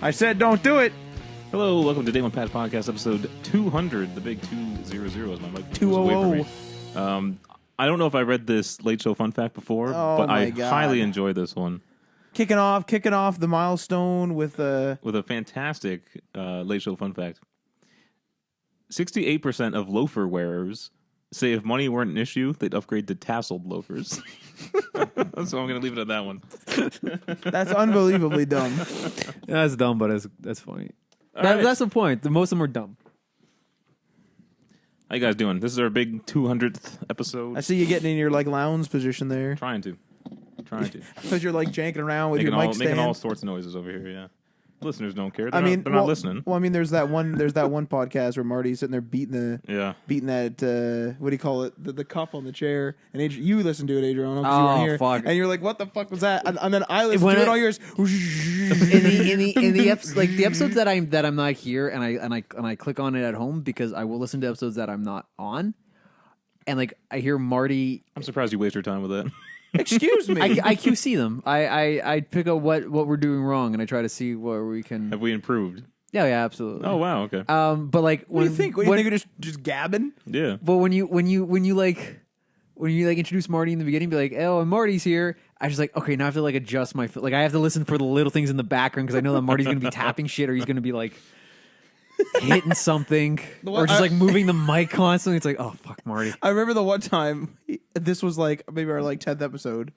I said don't do it. Hello, welcome to Day One Pat Podcast, episode 200. The big 200 as my mic 200. I don't know if I read this late show fun fact before, but I highly enjoy this one. Kicking off the milestone with a fantastic late show fun fact. 68% of loafer wearers say if money weren't an issue, they'd upgrade to tasseled loafers. So I'm going to leave it at that one. That's unbelievably dumb. That's dumb, but that's funny. Right. That's the point. Most of them are dumb. How you guys doing? This is our big 200th episode. I see you getting in your lounge position there. Trying to. Because you're janking around with your mic stand. Making all sorts of noises over here, yeah. Listeners don't care. They're not listening. Well, I mean, there's that one podcast where Marty's sitting there beating that what do you call it, the cup on the chair, and you listened to it, Adrian, because you weren't here, fuck. And you're like, what the fuck was that? And then I listened to it, all yours. in the episodes that I'm not here, and I click on it at home because I will listen to episodes that I'm not on, and I hear Marty. I'm surprised you waste your time with that. Excuse me. I QC them. I pick up what we're doing wrong, and I try to see where we can. Have we improved? Yeah, absolutely. Oh wow, okay. But what do you think? What do you think? You're just gabbing? Yeah. But when you introduce Marty in the beginning, be like, oh, and Marty's here. I just okay, now I have to adjust my I have to listen for the little things in the background because I know that Marty's going to be tapping shit or he's going to be hitting something or just moving the mic constantly. It's oh fuck, Marty. I remember the one time this was maybe our 10th episode,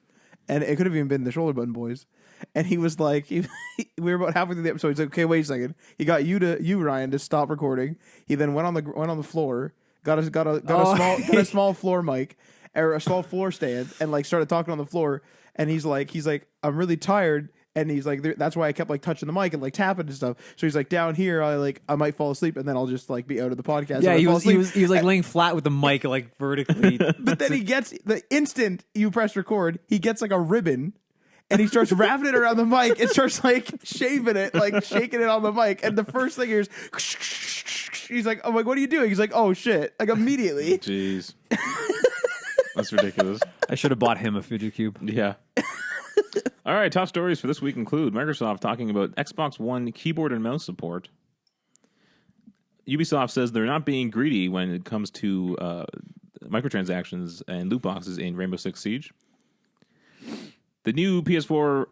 and it could have even been the Shoulder Button Boys, and he was we were about halfway through the episode. He's like, okay, wait a second. He got you Ryan to stop recording. He then went on the floor, got a small floor mic or a small floor stand, and started talking on the floor. And he's like, I'm really tired. And he's like, that's why I kept touching the mic and tapping and stuff. So he's down here, I might fall asleep, and then I'll just be out of the podcast. Yeah, he was laying flat with the mic vertically. But then he gets the instant you press record, he gets a ribbon, and he starts wrapping it around the mic and starts shaving it, shaking it on the mic. And the first thing is, he's like, I'm like, what are you doing? He's like, oh shit, immediately. Jeez, that's ridiculous. I should have bought him a fidget cube. Yeah. All right, top stories for this week include Microsoft talking about Xbox One keyboard and mouse support. Ubisoft says they're not being greedy when it comes to microtransactions and loot boxes in Rainbow Six Siege. The new PS4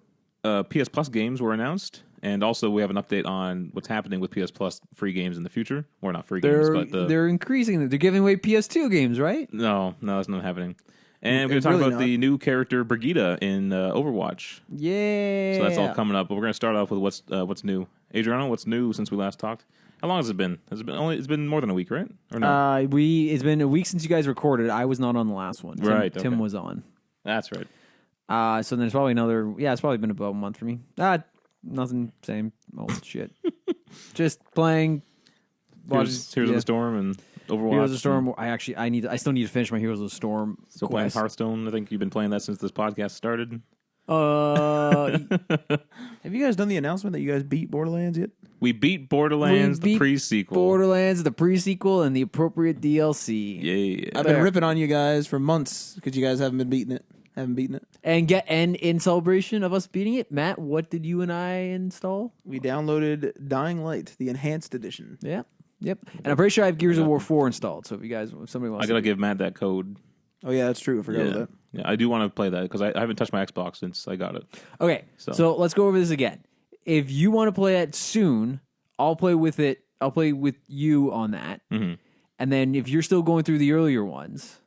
PS Plus games were announced, and also we have an update on what's happening with PS Plus free games in the future. Or not free games, but they're increasing. They're giving away PS2 games, right? No, that's not happening. And we're going to talk about the new character Brigitta in Overwatch. Yeah. So that's all coming up. But we're going to start off with what's new. Adriano, what's new since we last talked? How long has it been? It's been more than a week, right? Or no? It's been a week since you guys recorded. I was not on the last one. Tim was on. That's right. So then it's probably it's probably been about a month for me. Nothing, same old shit. Just playing. Heroes of the Storm and Overwatch. Heroes of the Storm. I still need to finish my Heroes of the Storm. Still playing Hearthstone. I think you've been playing that since this podcast started. Have you guys done the announcement that you guys beat Borderlands yet? We beat Borderlands, the pre-sequel. Borderlands, the pre-sequel, and the appropriate DLC. Yeah. I've been ripping on you guys for months because you guys haven't been beating it. And in celebration of us beating it, Matt, what did you and I install? We downloaded Dying Light, the enhanced edition. Yeah. Yep. And I'm pretty sure I have Gears of War 4 installed. So if somebody wants I got to give Matt that code. Oh, yeah, that's true. I forgot about that. Yeah, I do want to play that because I haven't touched my Xbox since I got it. Okay. So let's go over this again. If you want to play it soon, I'll play with it. I'll play with you on that. Mm-hmm. And then if you're still going through the earlier ones,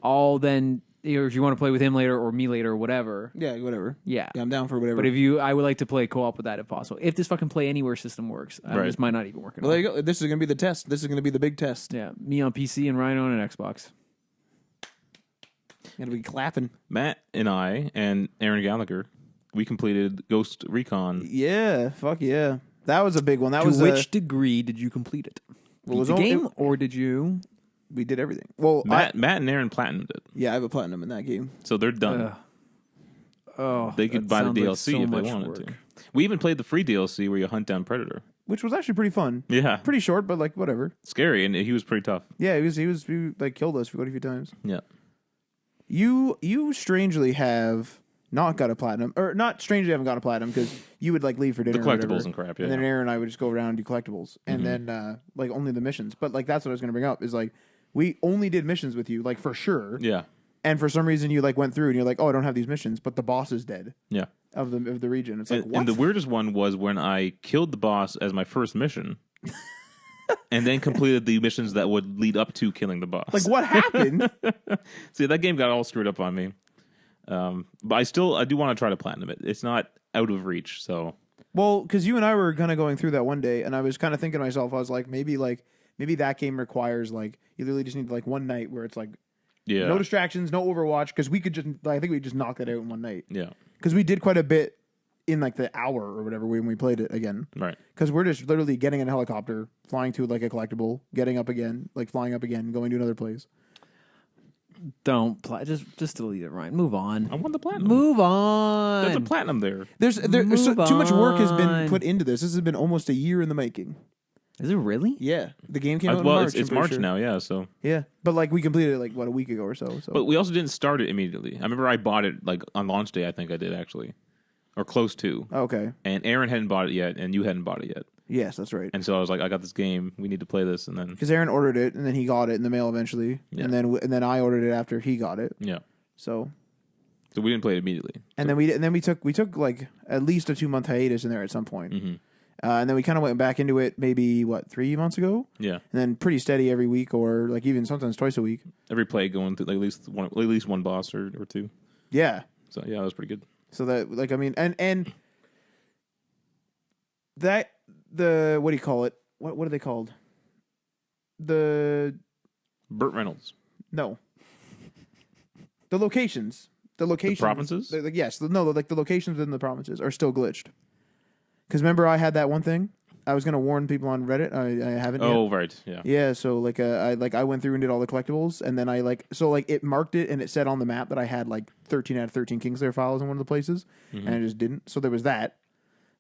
I'll then... if you want to play with him later or me later or whatever. Yeah, whatever. Yeah. I'm down for whatever. But I would like to play co-op with that if possible. If this fucking Play Anywhere system works. This might not even work. Well, there you go. This is going to be the test. This is going to be the big test. Yeah. Me on PC and Ryan on an Xbox. Going to be clapping. Matt and I and Aaron Gallagher, we completed Ghost Recon. Yeah. Fuck yeah. That was a big one. To which degree did you complete it? Beat the game or did you... We did everything. Well, Matt and Aaron platinumed it. Yeah, I have a platinum in that game. So they're done. They could buy the DLC if they wanted to. We even played the free DLC where you hunt down Predator, which was actually pretty fun. Yeah, pretty short, but whatever. Scary, and he was pretty tough. Yeah, he killed us quite a few times. Yeah. You strangely have not got a platinum, or not strangely haven't got a platinum because you would like leave for dinner, The collectibles and crap, yeah. and then Aaron and I would just go around and do collectibles, and then like only the missions. But like that's what I was going to bring up is like we only did missions with you, like for sure. Yeah. And for some reason you like went through and you're like, oh, I don't have these missions, but the boss is dead. Yeah. Of the region. It's like what? And the weirdest one was when I killed the boss as my first mission. And then completed the missions that would lead up to killing the boss. Like what happened? See, that game got all screwed up on me. But I do want to try to platinum it. It's not out of reach, so. Well, because you and I were kind of going through that one day, and I was kind of thinking to myself, I was like, maybe that game requires like you literally just need like one night where it's like, no distractions, no Overwatch, because we could just, I think we just knocked that out in one night. Yeah, because we did quite a bit in like the hour or whatever when we played it again. Right. Because we're just literally getting in a helicopter, flying to like a collectible, getting up again, like flying up again, going to another place. Don't just delete it, Ryan. Move on. I want the platinum. Move on. There's a platinum there. There's too much work has been put into this. This has been almost a year in the making. Is it really? Yeah, the game came out in March. It's March now, yeah. So yeah, but like we completed it like what a week ago or so. But we also didn't start it immediately. I remember I bought it like on launch day. I think I did actually, or close to. Okay. And Aaron hadn't bought it yet, and you hadn't bought it yet. Yes, that's right. And so I was like, I got this game. We need to play this, and then because Aaron ordered it, and then he got it in the mail eventually, and then I ordered it after he got it. Yeah. So we didn't play it immediately. And then we took like at least a 2-month hiatus in there at some point. Mm-hmm. And then we kind of went back into it maybe 3 months ago. Yeah. And then pretty steady every week, or like even sometimes twice a week. Every play going through like, at least one boss or two. Yeah. So yeah, that was pretty good. So that like I mean and that the what do you call it? What are they called? The Burt Reynolds. No. The locations. The provinces? Yes. The locations within the provinces are still glitched. Because remember, I had that one thing. I was going to warn people on Reddit. I haven't. Oh, yet. Right. Yeah. Yeah. So I went through and did all the collectibles, and then it marked it, and it said on the map that I had like 13 out of 13 Kingslayer files in one of the places, and I just didn't. So there was that.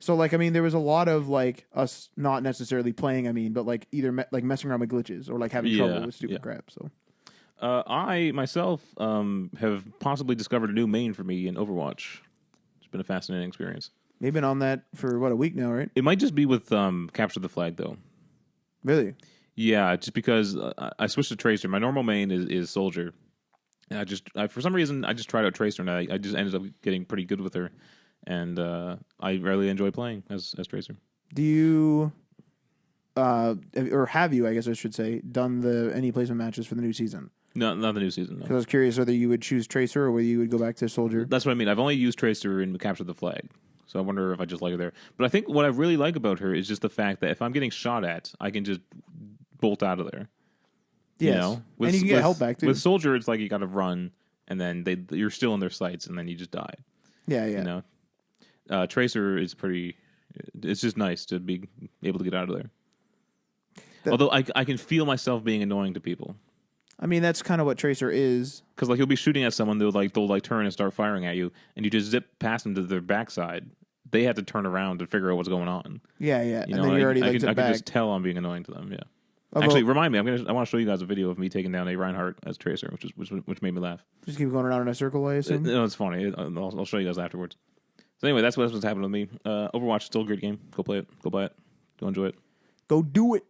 So like I mean, there was a lot of like us not necessarily playing. I mean, but like either messing around with glitches or like having trouble with stupid crap. So. I myself have possibly discovered a new main for me in Overwatch. It's been a fascinating experience. You've been on that for a week now, right? It might just be with Capture the Flag, though. Really? Yeah, just because I switched to Tracer. My normal main is Soldier. And for some reason, I just tried out Tracer, and I just ended up getting pretty good with her. And I really enjoy playing as Tracer. Do you, or have you, I guess I should say, done any placement matches for the new season? No, not the new season. Because I was curious whether you would choose Tracer or whether you would go back to Soldier. That's what I mean. I've only used Tracer in Capture the Flag. So I wonder if I just like her there. But I think what I really like about her is just the fact that if I'm getting shot at, I can just bolt out of there. Yes. You know? And you can get help back, too. With Soldier, it's like you got to run, and then you're still in their sights, and then you just die. Yeah, yeah. You know? Tracer is pretty... It's just nice to be able to get out of there. Although I can feel myself being annoying to people. I mean, that's kind of what Tracer is. Because like you'll be shooting at someone, they'll turn and start firing at you, and you just zip past them to their backside. They have to turn around to figure out what's going on. Yeah, yeah. And then you're already I back. can just tell I'm being annoying to them. Yeah. Actually, remind me. I want to show you guys a video of me taking down a Reinhardt as Tracer, which made me laugh. Just keep going around in a circle, I assume. No, it's funny. I'll show you guys afterwards. So anyway, that's what's happened with me. Overwatch is still a great game. Go play it. Go buy it. Go enjoy it. Go do it.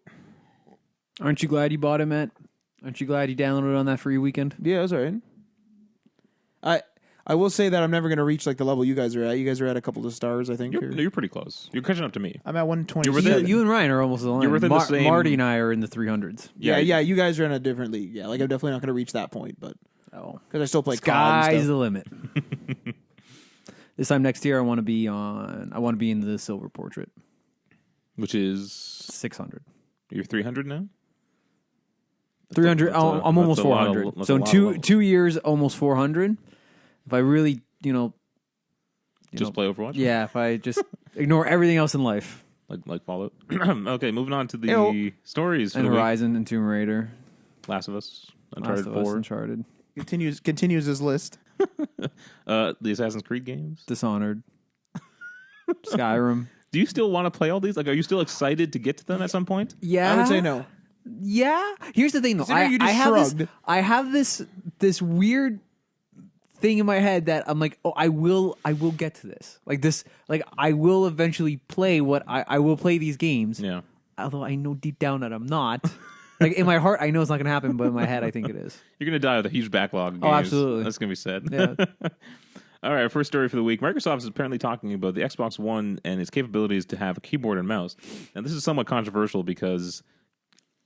Aren't you glad you bought it, Matt? Aren't you glad you downloaded it on that free weekend? Yeah, it was all right. I will say that I'm never going to reach like the level you guys are at. You guys are at a couple of stars, I think. You're pretty close. You're catching up to me. I'm at 120. You and Ryan are almost the line. You're within the same... Marty and I are in the 300s. Yeah. You guys are in a different league. Yeah, like I'm definitely not going to reach that point, but because I still play COD and sky's stuff. the limit. This time next year, I want to be in the silver portrait, which is 600. You're 300 now. 300. I'm almost 400. So in 2 years, almost 400. If I really, just play Overwatch. Yeah, if I just ignore everything else in life, like Fallout. Okay, moving on to the stories. And Horizon and Tomb Raider, Last of Us, Uncharted 4. Uncharted continues his list. The Assassin's Creed games, Dishonored, Skyrim. Do you still want to play all these? Like, are you still excited to get to them at some point? Yeah, I would say no. Yeah. Here's the thing, though. I have this weird thing in my head that I'm like, oh, I will get to this. Like this, like I will eventually play I will play these games. Yeah. Although I know deep down that I'm not. Like in my heart, I know it's not going to happen, but in my head, I think it is. You're going to die with a huge backlog of games. Oh, absolutely. That's going to be sad. Yeah. All right, first story for the week. Microsoft is apparently talking about the Xbox One and its capabilities to have a keyboard and mouse. And this is somewhat controversial because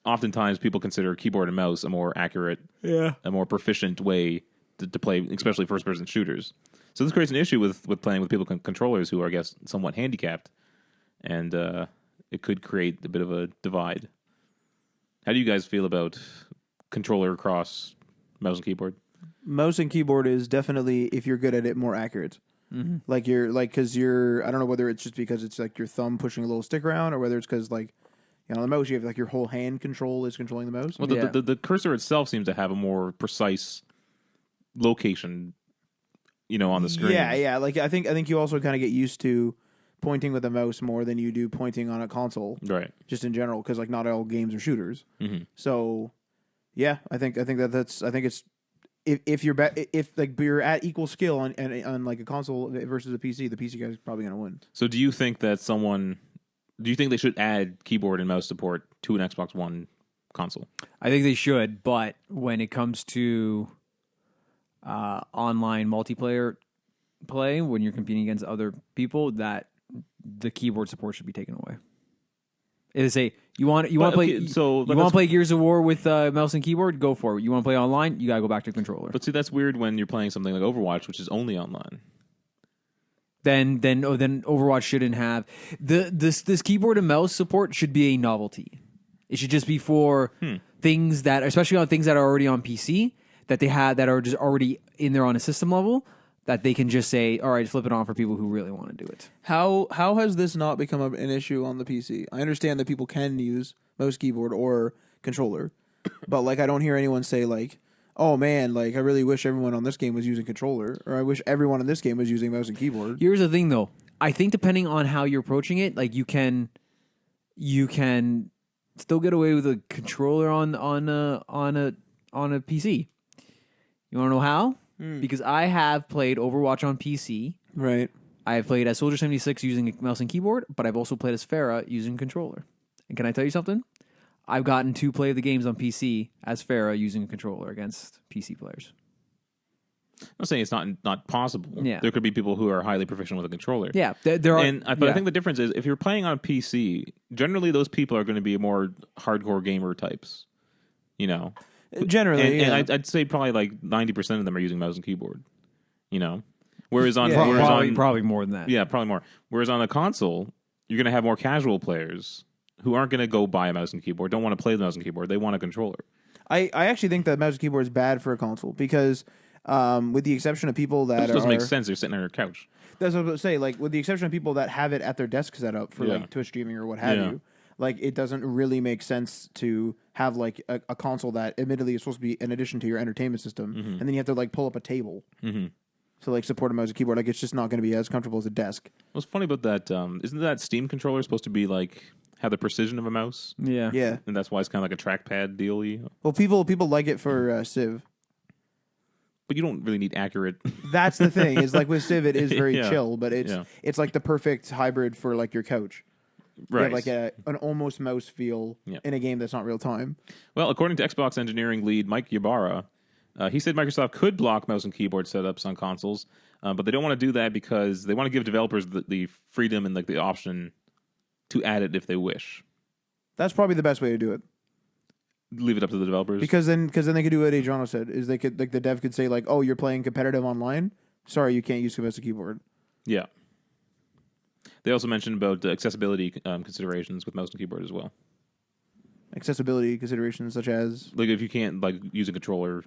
oftentimes people consider keyboard and mouse a more accurate, a more proficient way to play, especially first-person shooters. So this creates an issue with playing with people controllers who are, I guess, somewhat handicapped. And it could create a bit of a divide. How do you guys feel about controller across mouse and keyboard? Mouse and keyboard is definitely, if you're good at it, more accurate. Mm-hmm. Like because I don't know whether it's just because it's like your thumb pushing a little stick around, or whether it's because like, you know, on the mouse you have like your whole hand control is controlling the mouse. Well, the cursor itself seems to have a more precise location, you know, on the screen. Yeah. Like I think you also kind of get used to pointing with a mouse more than you do pointing on a console, right? Just in general, because like not all games are shooters. Mm-hmm. So, yeah, I think it's. If you're like you're at equal skill on like a console versus a PC, the PC guy's probably going to win. So do you think that do you think they should add keyboard and mouse support to an Xbox One console? I think they should, but when it comes to online multiplayer play, when you're competing against other people, that the keyboard support should be taken away. It is you want to play Gears of War with mouse and keyboard? Go for it. You want to play online? You gotta go back to controller. But see, that's weird when you're playing something like Overwatch, which is only online. Then Overwatch shouldn't have this keyboard and mouse support. Should be a novelty. It should just be for things that, especially on things that are already on PC, that they have that are just already in there on a system level. That they can just say, all right, flip it on for people who really want to do it. How has this not become an issue on the PC? I understand that people can use mouse, keyboard, or controller, but like I don't hear anyone say like, oh man, like I really wish everyone on this game was using controller, or I wish everyone in this game was using mouse and keyboard. Here's the thing, though. I think depending on how you're approaching it, like you can still get away with a controller on a PC. You want to know how? Because I have played Overwatch on PC. Right. I have played as Soldier 76 using a mouse and keyboard, but I've also played as Fara using controller. And can I tell you something? I've gotten to play the games on PC as Fara using a controller against PC players. I'm saying it's not possible. Yeah. There could be people who are highly proficient with a controller. Yeah, there are. But I think the difference is if you're playing on PC, generally those people are going to be more hardcore gamer types. You know. Generally, and I'd say probably like 90% of them are using mouse and keyboard. You know, whereas on probably more than that. Yeah, probably more. Whereas on a console, you're going to have more casual players who aren't going to go buy a mouse and keyboard, don't want to play the mouse and keyboard. They want a controller. I actually think that mouse and keyboard is bad for a console because, with the exception of people that doesn't make sense. They're sitting on your couch. That's what I was going to say. Like with the exception of people that have it at their desk set up for like Twitch streaming or what have you. Like, it doesn't really make sense to have, like, a console that admittedly is supposed to be an addition to your entertainment system, and then you have to, like, pull up a table to, like, support a mouse and keyboard. Like, it's just not going to be as comfortable as a desk. What's funny about that, isn't that Steam controller supposed to be, like, have the precision of a mouse? Yeah. Yeah. And that's why it's kind of like a trackpad deal-y? Well, people like it for Civ. But you don't really need accurate... That's the thing, is, like, with Civ, it is very chill, but it's, like, the perfect hybrid for, like, your couch. Right. You have like an almost mouse feel in a game that's not real time. Well, according to Xbox engineering lead Mike Ybarra, he said Microsoft could block mouse and keyboard setups on consoles, but they don't want to do that because they want to give developers the freedom and like the option to add it if they wish. That's probably the best way to do it. Leave it up to the developers because then they could do what Adriano said. Is they could like the dev could say like, oh, you're playing competitive online. Sorry, you can't use mouse and keyboard. Yeah. They also mentioned about accessibility considerations with mouse and keyboard as well. Accessibility considerations such as? Like if you can't like use a controller.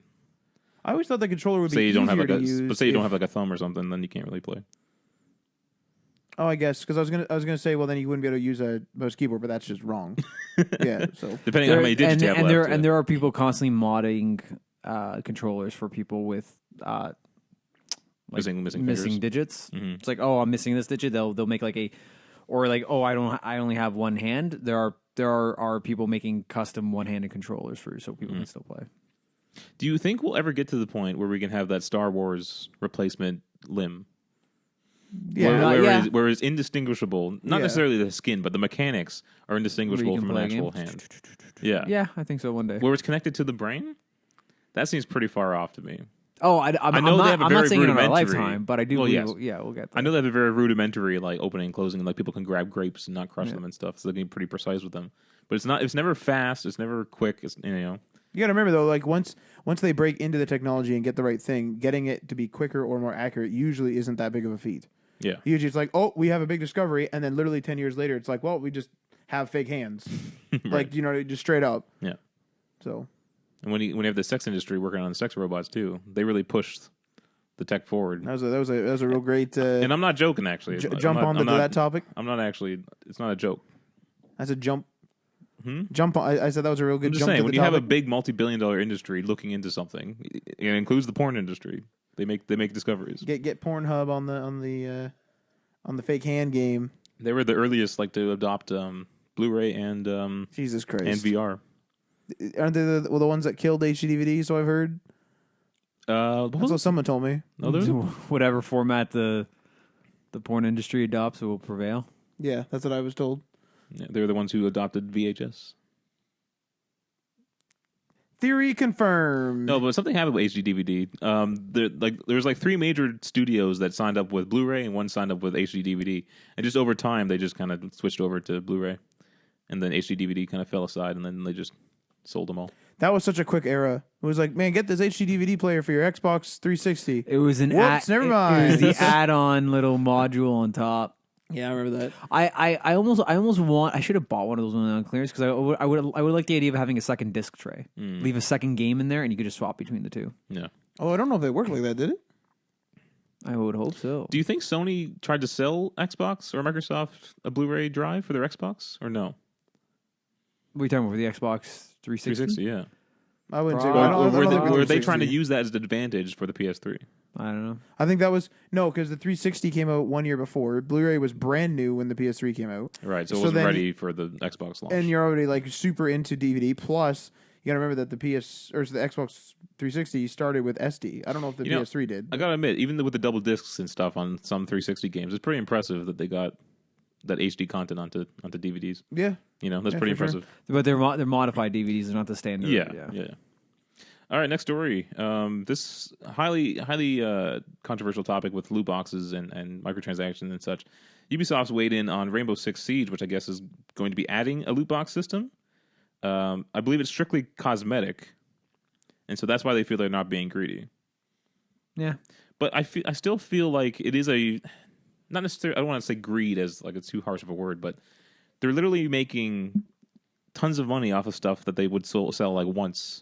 I always thought the controller would be easier to use. But say you don't have like a thumb or something, then you can't really play. Oh, I guess because I was gonna say, well, then you wouldn't be able to use a mouse keyboard, but that's just wrong. Yeah, so depending on how many digits you have left. And there are people constantly modding controllers for people with missing digits. Mm-hmm. It's like, oh, I'm missing this digit. They'll make like a, or like, oh, I only have one hand. There are people making custom one-handed controllers for you, so people can still play. Do you think we'll ever get to the point where we can have that Star Wars replacement limb? Yeah. Where it's indistinguishable. Not necessarily the skin, but the mechanics are indistinguishable from an actual hand. Yeah. Yeah, I think so one day. Where it's connected to the brain? That seems pretty far off to me. Oh, I'm not saying in our lifetime, but I do believe, we'll get that. I know they have a very rudimentary like opening and closing, and like people can grab grapes and not crush them and stuff, so they can be pretty precise with them. But it's never fast, it's never quick, You gotta remember though, like once they break into the technology and get the right thing, getting it to be quicker or more accurate usually isn't that big of a feat. Yeah. Usually it's like, oh, we have a big discovery, and then literally 10 years later it's like, well, we just have fake hands. Right. Like, just straight up. Yeah. So and when you have the sex industry working on sex robots too, they really pushed the tech forward. That was a real great and I'm not joking actually. Jump onto that topic. I'm not actually. It's not a joke. That's a jump. Jump on. I said that was a real good I'm just jump. saying, to when the you have a topic. big multi-billion-dollar industry looking into something, it includes the porn industry. They make discoveries. Get Pornhub on the fake hand game. They were the earliest to adopt Blu-ray and Jesus Christ and VR. Aren't they the ones that killed HD DVD? So I've heard. That's what someone told me. No, there's whatever format the porn industry adopts will prevail. Yeah, that's what I was told. Yeah, they were the ones who adopted VHS. Theory confirmed. No, but something happened with HD DVD. There's 3 major studios that signed up with Blu-ray and one signed up with HD DVD, and just over time they just kind of switched over to Blu-ray, and then HD DVD kind of fell aside, and then they just sold them all. That was such a quick era. It was like, man, get this HD DVD player for your Xbox 360. It was never mind. It was the add-on little module on top. Yeah, I remember that. I almost want. I should have bought one of those when on clearance because I would like the idea of having a second disc tray. Leave a second game in there, and you could just swap between the two. Yeah. Oh, I don't know if they worked like that, did it? I would hope so. Do you think Sony tried to sell Xbox or Microsoft a Blu-ray drive for their Xbox, or no? What are you talking about for the Xbox 360? 360, yeah. I wouldn't say. Were they trying to use that as an advantage for the PS3? I don't know. I think that was because the 360 came out 1 year before. Blu-ray was brand new when the PS3 came out. Right, so it wasn't ready for the Xbox launch. And you're already super into DVD. Plus, you got to remember that the Xbox 360 started with SD. I don't know if the PS3 did. I gotta admit, even with the double discs and stuff on some 360 games, it's pretty impressive that they got that HD content onto DVDs. Yeah, that's pretty impressive. Sure. But they're modified DVDs. They're not the standard. Yeah. All right, next story. This highly controversial topic with loot boxes and microtransactions and such. Ubisoft's weighed in on Rainbow Six Siege, which I guess is going to be adding a loot box system. I believe it's strictly cosmetic, and so that's why they feel they're not being greedy. Yeah, but I still feel like it is not necessarily. I don't want to say greed as it's too harsh of a word, but they're literally making tons of money off of stuff that they would sell once.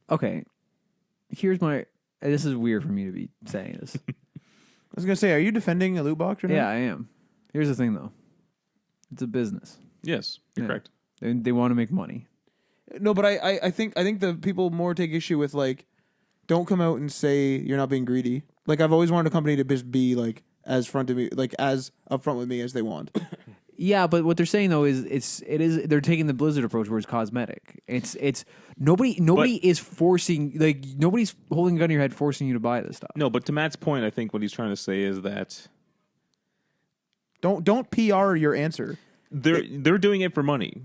Okay, here's my. This is weird for me to be saying this. I was gonna say, are you defending a loot box or not? Yeah, I am. Here's the thing, though. It's a business. Yes, you're correct. They want to make money. No, but I think the people more take issue with don't come out and say you're not being greedy. I've always wanted a company to just be as upfront with me as they want. Yeah, but what they're saying though is they're taking the Blizzard approach where it's cosmetic. It's nobody is forcing nobody's holding a gun to your head forcing you to buy this stuff. No, but to Matt's point, I think what he's trying to say is that don't PR your answer. They're doing it for money.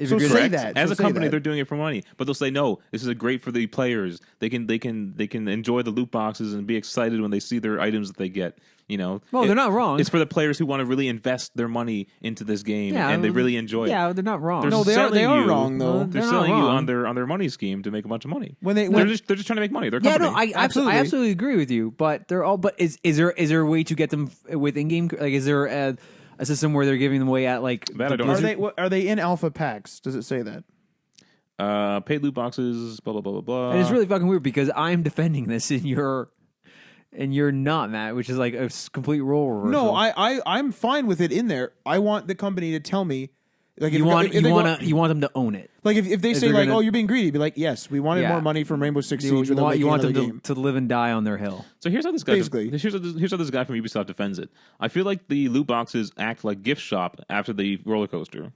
So say that. As a company, they're doing it for money. But they'll say, no, this is great for the players. They can enjoy the loot boxes and be excited when they see their items that they get. Well, they're not wrong. It's for the players who want to really invest their money into this game and they really enjoy it. Yeah, they're not wrong. They are wrong though. They're selling you on their money scheme to make a bunch of money. They're just trying to make money. They're a company. I absolutely agree with you. But they're all. But is there a way to get them with in-game? Is there a system where they're giving them away at that I don't are they in alpha packs? Does it say that? Paid loot boxes, blah blah blah blah blah. And it's really fucking weird because I'm defending this and you're not, Matt, which is a complete role reversal. No, I'm fine with it in there. I want the company to tell me. You want them to own it. If they say oh, you're being greedy, be like, yes, we wanted more money from Rainbow Six Siege. You want them to live and die on their hill. So here's how this guy here's how this guy from Ubisoft defends it. I feel like the loot boxes act like gift shop after the roller coaster.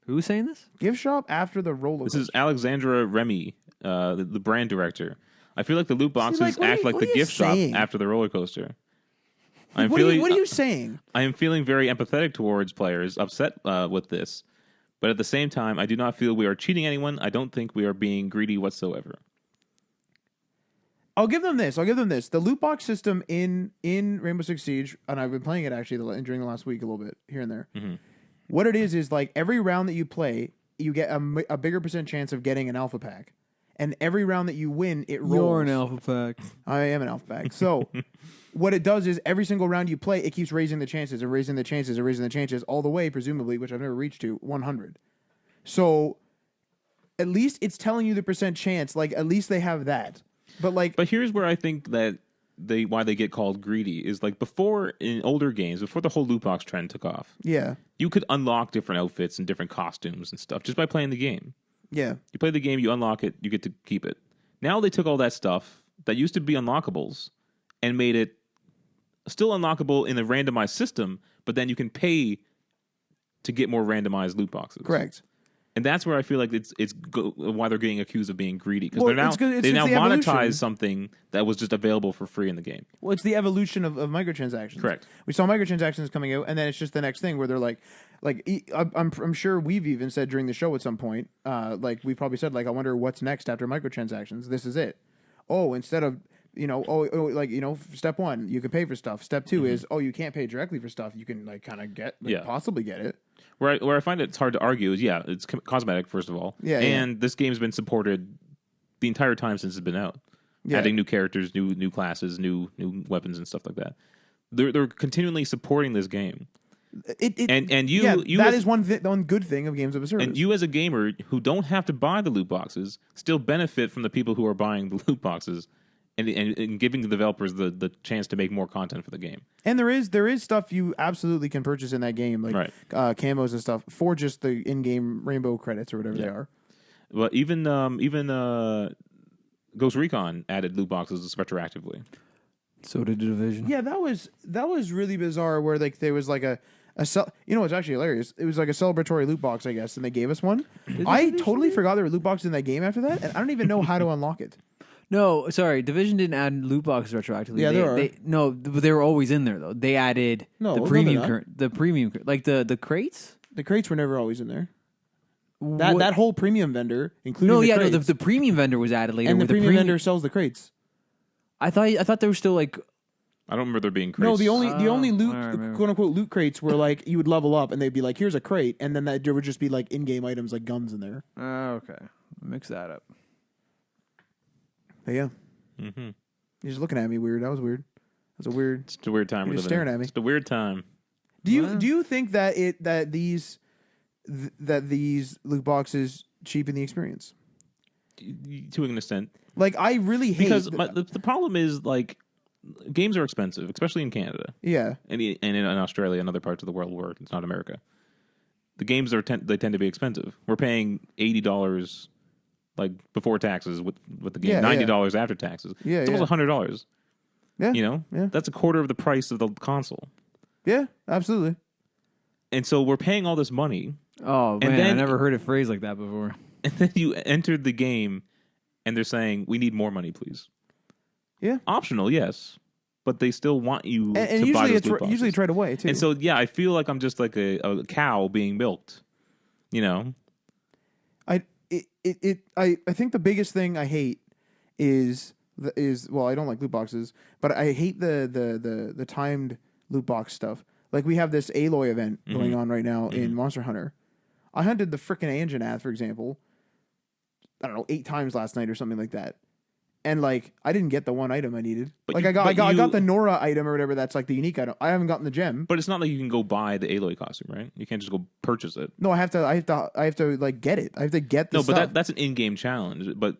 Who's saying this? Gift shop after the roller coaster. This is Alexandra Remy, the brand director. I feel like the loot boxes act like the gift shop after the roller coaster. What are you saying? I am feeling very empathetic towards players upset with this, but at the same time, I do not feel we are cheating anyone. I don't think we are being greedy whatsoever. I'll give them this. The loot box system in Rainbow Six Siege, and I've been playing it actually during the last week a little bit here and there. Mm-hmm. What it is like every round that you play, you get a bigger % chance of getting an alpha pack. And every round that you win, it rolls. You're an alpha pack. I am an alpha pack. So what it does is every single round you play, it keeps raising the chances and raising the chances and raising the chances all the way, presumably, which I've never reached to, 100. So at least it's telling you the % chance. Like, at least they have that. But here's where I think that why they get called greedy is like before in older games, before the whole loot box trend took off. Yeah. You could unlock different outfits and different costumes and stuff just by playing the game. Yeah. You play the game, you unlock it, you get to keep it. Now they took all that stuff that used to be unlockables and made it still unlockable in a randomized system, but then you can pay to get more randomized loot boxes. Correct. And that's where I feel like it's why they're getting accused of being greedy, because they now monetize something that was just available for free in the game. Well, it's the evolution of microtransactions. Correct. We saw microtransactions coming out, and then it's just the next thing where they're like I'm sure we've even said during the show at some point, like we probably said, like, I wonder what's next after microtransactions. This is it. Oh, instead of step 1, you can pay for stuff. Step 2 is, you can't pay directly for stuff. You can possibly get it. Where I find it's hard to argue is, it's cosmetic, first of all. And this game's been supported the entire time since it's been out. Yeah. Adding new characters, new classes, new weapons and stuff like that. They're continually supporting this game. That is one good thing of games of a service. And you as a gamer who don't have to buy the loot boxes still benefit from the people who are buying the loot boxes. And giving the developers the chance to make more content for the game. And there is stuff you absolutely can purchase in that game, like camos and stuff, for just the in-game rainbow credits or whatever they are. Well, even Ghost Recon added loot boxes retroactively. So did the Division. Yeah, that was really bizarre. Where like there was like it's actually hilarious. It was like a celebratory loot box, I guess, and they gave us one. I totally forgot there were loot boxes in that game after that, and I don't even know how to unlock it. No, sorry. Division didn't add loot boxes retroactively. Yeah, there are. But they were always in there though. They added the premium, like the crates. The crates were never always in there. That whole premium vendor, including the premium vendor was added later. And the premium vendor sells the crates. I thought there were still like. I don't remember there being crates. No, the only loot, quote unquote loot crates were like you would level up and they'd be like, here's a crate, and then there would just be like in-game items like guns in there. Okay, mix that up. But yeah. Mm-hmm. You're just looking at me weird. That was weird. It's a weird time. You're just staring at me. It's a weird time. Do you think that these loot boxes cheapen the experience? To an extent. Like, I really hate... Because the problem is, like, games are expensive, especially in Canada. Yeah. And in Australia and other parts of the world where it's not America. The games tend to be expensive. We're paying $80... like before taxes with the game, $90 after taxes. Yeah, it's almost $100. Yeah, that's a quarter of the price of the console. Yeah, absolutely. And so we're paying all this money. Oh man, I never heard it phrased like that before. And then you entered the game, and they're saying, "We need more money, please." Yeah, optional, yes, but they still want you and to buy those loot boxes. Usually trade away too. And so I feel like I'm just like a cow being milked. I think the biggest thing I hate is I don't like loot boxes, but I hate the timed loot box stuff. Like we have this Aloy event going on right now in Monster Hunter. I hunted the frickin' Anjanath, for example, I don't know, 8 times last night or something like that. And like I didn't get the one item I needed. But like I got the Nora item or whatever. That's like the unique item. I haven't gotten the gem. But it's not like you can go buy the Aloy costume, right? You can't just go purchase it. No, I have to like get it. I have to get the stuff. But that's an in-game challenge. But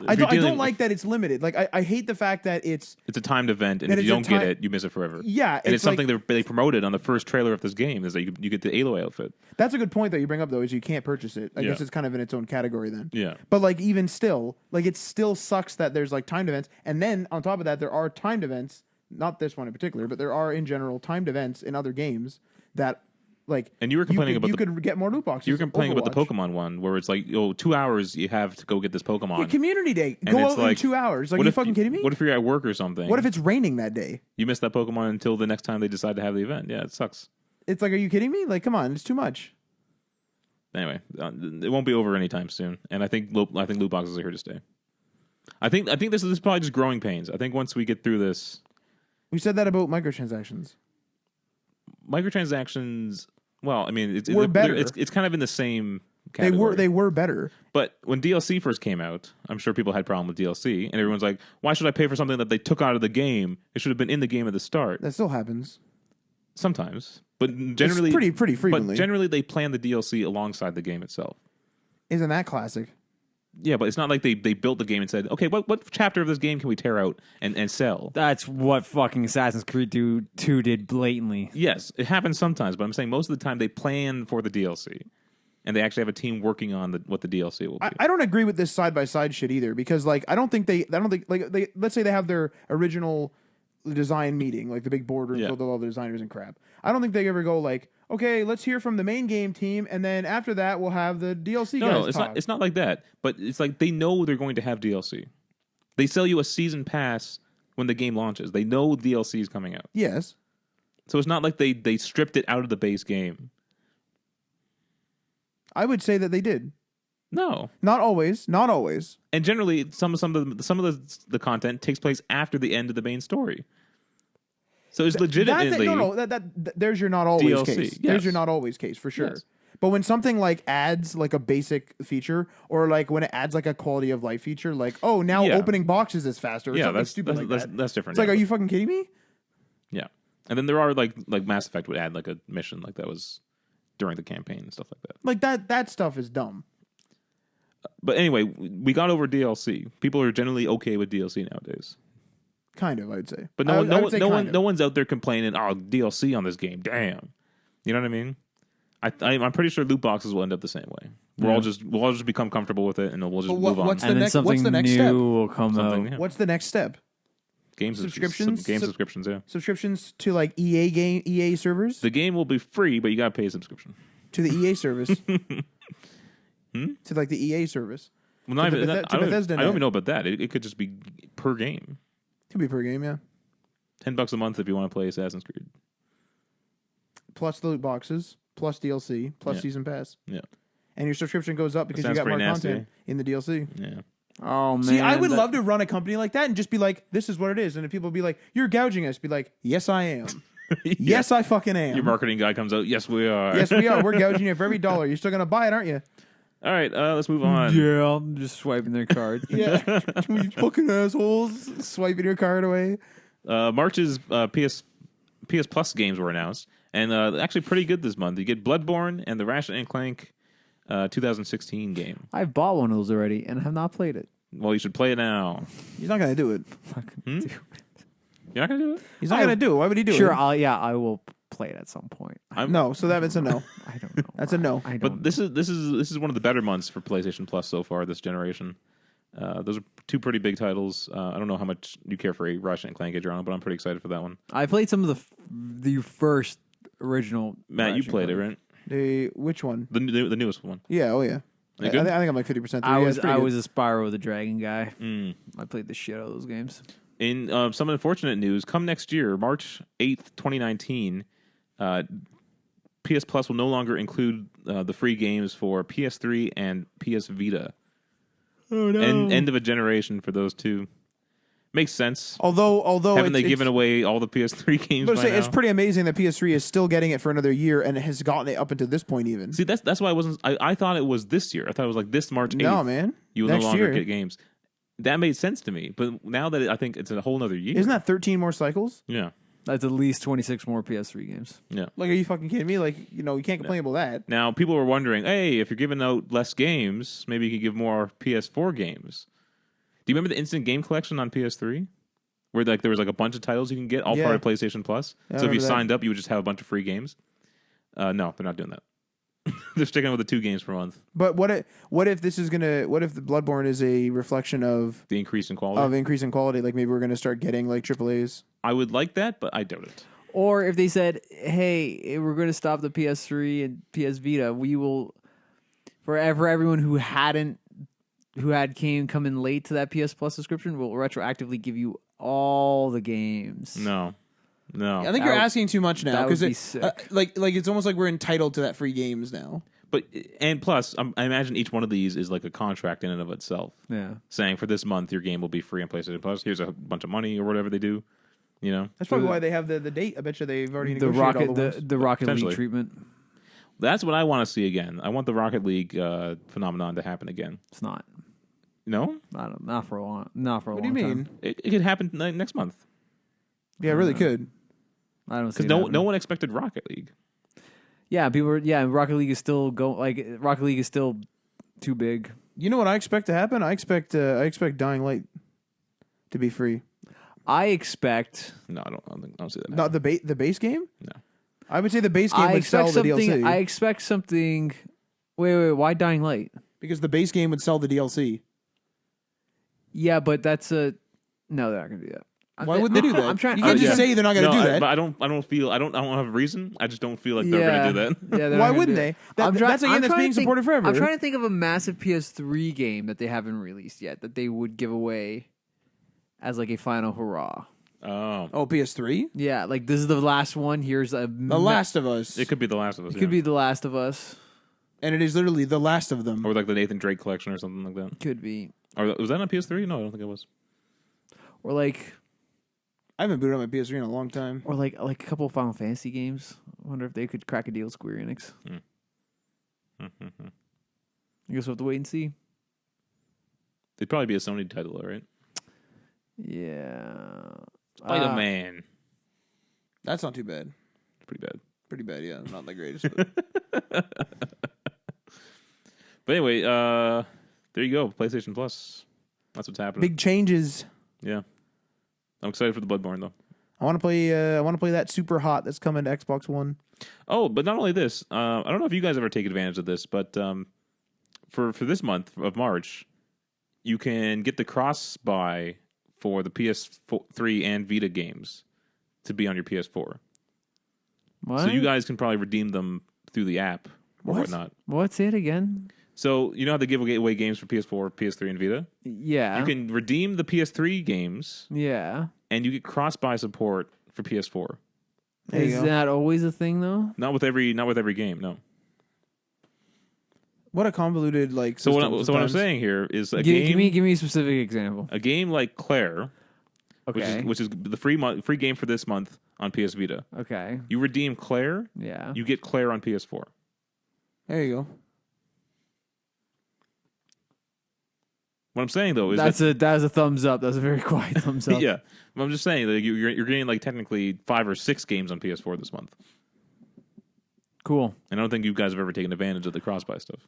I don't like that it's limited. Like I hate the fact that it's a timed event, and if you don't get it, you miss it forever. Yeah, and it's something they promoted on the first trailer of this game is that you get the Aloy outfit. That's a good point that you bring up, though, is you can't purchase it. I guess it's kind of in its own category then. Yeah, but like even still, like it still sucks that there's like timed events, and then on top of that, there are timed events. Not this one in particular, but there are in general timed events in other games that Like, and you were complaining you could get more loot boxes. You were complaining about the Overwatch. Pokemon one, where it's like, 2 hours you have to go get this Pokemon. Yeah, community day. And Go it's out like, in 2 hours. Like, are you fucking kidding me? What if you're at work or something? What if it's raining that day? You miss that Pokemon until the next time they decide to have the event? Yeah, it sucks. It's like, are you kidding me? Like, come on, it's too much. Anyway, it won't be over anytime soon, and I think loot boxes are here to stay. I think this is probably just growing pains. I think once we get through this, we said that about microtransactions. Microtransactions. Well, I mean, We're better. It's kind of in the same category. They were better. But when DLC first came out, I'm sure people had problem with DLC, and everyone's like, "Why should I pay for something that they took out of the game? It should have been in the game at the start." That still happens sometimes, but generally, it's pretty frequently. But generally, they plan the DLC alongside the game itself. Isn't that classic? Yeah, but it's not like they built the game and said, "Okay, what chapter of this game can we tear out and sell?" That's what fucking Assassin's Creed 2 did blatantly. Yes, it happens sometimes, but I'm saying most of the time they plan for the DLC, and they actually have a team working on what the DLC will be. I don't agree with this side by side shit either, because like I don't think like let's say they have their original design meeting, like the big board room filled with all the designers and crap. I don't think they ever go like, okay, let's hear from the main game team, and then after that we'll have the DLC guys No, it's talk. not. It's not like that. But it's like they know they're going to have DLC. They sell you a season pass when the game launches. They know DLC is coming out. Yes. So it's not like they stripped it out of the base game. I would say that they did. No, not always. Not always. And generally, some of the content takes place after the end of the main story. So it's legitimately there's your not always DLC. case. Yes. There's your not always case for sure. Yes. But when something like adds like a basic feature, or like when it adds like a quality of life feature, like now opening boxes is faster. Or something stupid like that. That's different. It's like, are you fucking kidding me? Yeah, and then there are like Mass Effect would add like a mission like that was during the campaign and stuff like that. Like that stuff is dumb. But anyway, we got over DLC. People are generally okay with DLC nowadays. Kind of, I'd say. But no one's out there complaining, "Oh, DLC on this game, damn." You know what I mean? I'm pretty sure loot boxes will end up the same way. We'll all just become comfortable with it, and we'll just move on. What's the next new step? Will come out. Yeah. What's the next step? Game subscriptions. Game subscriptions. Yeah. Subscriptions to like EA servers. The game will be free, but you gotta pay a subscription to the EA service. To like the EA service. Well, not even that. I don't even know about that. It could just be per game. Could be per game, yeah. $10 a month if you want to play Assassin's Creed. Plus the loot boxes, plus DLC, plus season pass. Yeah. And your subscription goes up because you got more content in the DLC. Yeah. Oh, man. See, I would love to run a company like that and just be like, this is what it is. And if people be like, you're gouging us, be like, yes, I am. Yes, I fucking am. Your marketing guy comes out, yes, we are. Yes, we are. We're gouging you for every $1. You're still going to buy it, aren't you? All right, let's move on. Yeah, I'm just swiping their card. Yeah. You fucking assholes. Swiping your card away. March's PS Plus games were announced, and actually pretty good this month. You get Bloodborne and the Ratchet and Clank 2016 game. I've bought one of those already and have not played it. Well, you should play it now. He's not going to do it. You're not going to do it? He's not going to do it. Why would he do it? Sure, I will play it at some point. No, so that's a no. I don't know. That's a no. But this is one of the better months for PlayStation Plus so far this generation. Those are two pretty big titles. I don't know how much you care for a Ratchet and Clank, Adriano, but I'm pretty excited for that one. I played some of the first original. Matt, Ratchet you played it, right? Which one? The newest one. Yeah. Oh yeah. I think I'm like 50%. I was a Spyro the Dragon guy. I played the shit out of those games. In some unfortunate news, come next year, March 8th, 2019, PS Plus will no longer include the free games for PS3 and PS Vita. Oh no! End of a generation for those two. Makes sense. Although haven't they given away all the PS3 games? But it's pretty amazing that PS3 is still getting it for another year and has gotten it up until this point. Even see, that's why I wasn't. I thought it was this year. I thought it was like this March 8th. No, man. You will no longer get games. That made sense to me, but now that I think it's a whole other year. Isn't that 13 more cycles? Yeah. That's at least 26 more PS3 games. Yeah. Like, are you fucking kidding me? Like, you can't complain about that. Now, people were wondering, hey, if you're giving out less games, maybe you could give more PS4 games. Do you remember the instant game collection on PS3? Where like there was like a bunch of titles you can get, all part of PlayStation Plus. Yeah, so if you signed up, you would just have a bunch of free games. No, they're not doing that. They're sticking with the 2 games per month. But what if the Bloodborne is a reflection of the increase in quality? Like maybe we're gonna start getting like AAAs. I would like that, but I doubt it. Or if they said, "Hey, we're going to stop the PS3 and PS Vita, we will for everyone who had come in late to that PS Plus subscription, we'll retroactively give you all the games." No. I think you're asking too much now because like it's almost like we're entitled to that free games now. But and plus, I imagine each one of these is like a contract in and of itself. Yeah, saying for this month your game will be free on PlayStation Plus. Here's a bunch of money or whatever they do. You know, that's probably why they have the date. I bet you they've already negotiated the Rocket League treatment. That's what I want to see again. I want the Rocket League phenomenon to happen again. It's not. No, not for a long. Not for a long time. What do you mean? It could happen next month. Yeah, it really could. I don't see because no one expected Rocket League. Yeah, Rocket League is still Rocket League is still too big. You know what I expect to happen? I expect Dying Light to be free. I expect. No, I don't see that. Not the base game. No, I would say the base game would sell the DLC. I expect something. Wait. Why Dying Light? Because the base game would sell the DLC. Yeah, but that's no, they're not going to do that. Why wouldn't they do that? You can't just say they're not going to do that. But I don't have a reason. I just don't feel like they're going to do that. Yeah, why wouldn't they? That's a game that's being supported forever. I'm trying to think of a massive PS3 game that they haven't released yet that they would give away as like a final hurrah. Oh, PS3? Yeah, like this is the last one. Here's The Last of Us. It could be The Last of Us. It could be The Last of Us. And it is literally the last of them. Or like the Nathan Drake collection or something like that. Could be. Or was that on PS3? No, I don't think it was. Or like I haven't booted up my PS3 in a long time. Or like a couple of Final Fantasy games. I wonder if they could crack a deal with Square Enix. I guess we'll have to wait and see. They'd probably be a Sony title, right? Yeah. Spider-Man. That's not too bad. Pretty bad. Pretty bad, yeah. Not the greatest. But anyway, there you go. PlayStation Plus. That's what's happening. Big changes. Yeah. I'm excited for the Bloodborne, though. I want to play. I want to play that Super Hot that's coming to Xbox One. Oh, but not only this. I don't know if you guys ever take advantage of this, but for this month of March, you can get the CrossBuy for the PS3 and Vita games to be on your PS4. What? So you guys can probably redeem them through the app or whatnot. What's it again? So you know how they give away games for PS4, PS3, and Vita? Yeah. You can redeem the PS3 games. Yeah. And you get cross-buy support for PS4. Is that always a thing though? Not with every game, no. What a convoluted So what I'm saying here is give me a specific example. A game like Claire, okay, which is the free game for this month on PS Vita. Okay. You redeem Claire, yeah. You get Claire on PS4. There you go. What I'm saying though is that's a thumbs up. That's a very quiet thumbs up. Yeah, but I'm just saying that you're getting like technically 5 or 6 games on PS4 this month. Cool. And I don't think you guys have ever taken advantage of the cross-buy stuff.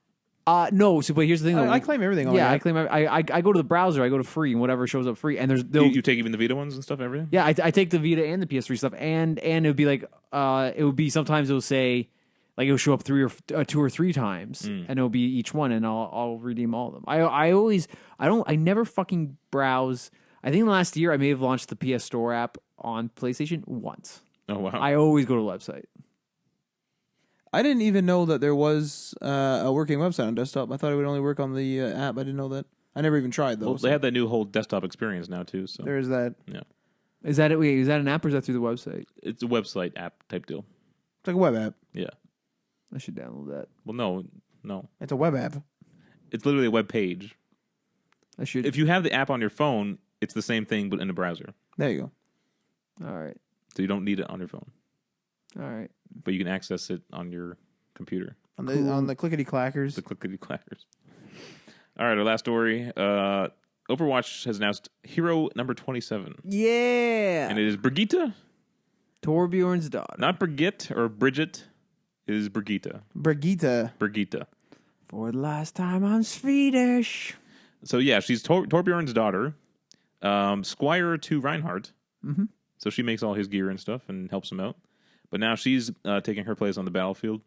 No. So, but here's the thing. Though. I claim everything. Yeah, I claim. I go to the browser. I go to free and whatever shows up free. And there's you take even the Vita ones and stuff. Everything. Yeah, I take the Vita and the PS3 stuff, and it would be like it would be sometimes it'll say like it'll show up 2 or 3 times, and it'll be each one, and I'll redeem all of them. I never fucking browse. I think last year I may have launched the PS Store app on PlayStation once. Oh wow! I always go to the website. I didn't even know that there was a working website on desktop. I thought it would only work on the app. I didn't know that. I never even tried though. Well, they have that new whole desktop experience now too. So there is that. Yeah. Is that it? Wait, is that an app or is that through the website? It's a website app type deal. It's like a web app. Yeah. I should download that. Well, no. It's a web app. It's literally a web page. I should. If you have the app on your phone, it's the same thing but in a browser. There you go. All right. So you don't need it on your phone. All right. But you can access it on your computer. On the clickety clackers. The clickety clackers. All right, our last story. Overwatch has announced hero number 27. Yeah. And it is Brigitte. Torbjorn's daughter. Not Brigitte or Brigitte. It is Brigitta. Brigitta. For the last time I'm Swedish. So yeah, she's Torbjorn's daughter. Squire to Reinhardt. Mm-hmm. So she makes all his gear and stuff and helps him out. But now she's taking her place on the battlefield.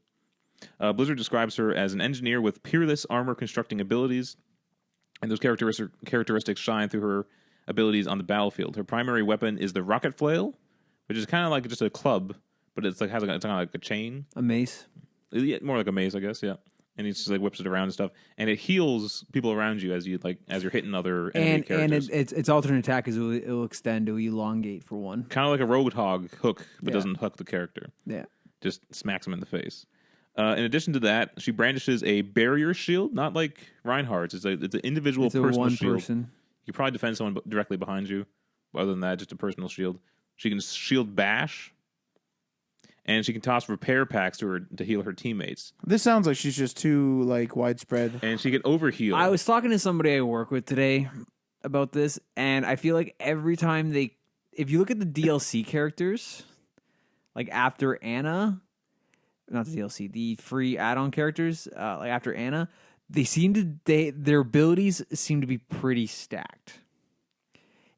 Blizzard describes her as an engineer with peerless armor constructing abilities, and those characteristics shine through her abilities on the battlefield. Her primary weapon is the rocket flail, which is kind of like just a club, but it's like it's kind of like a chain. A mace. Yeah, more like a mace, I guess. Yeah. And he just like whips it around and stuff, and it heals people around you as you're hitting other enemy characters. And its alternate attack is it'll extend, it'll elongate for one. Kind of like a Roadhog hook, but doesn't hook the character. Yeah, just smacks him in the face. In addition to that, she brandishes a barrier shield, not like Reinhardt's. It's an individual personal shield. Person. You probably defend someone directly behind you. But other than that, just a personal shield. She can shield bash. And she can toss repair packs to heal her teammates. This sounds like she's just too widespread. And she can overheal. I was talking to somebody I work with today about this, and I feel like every time if you look at the DLC characters, like after Anna, not the DLC, the free add-on characters, like after Anna, their abilities seem to be pretty stacked.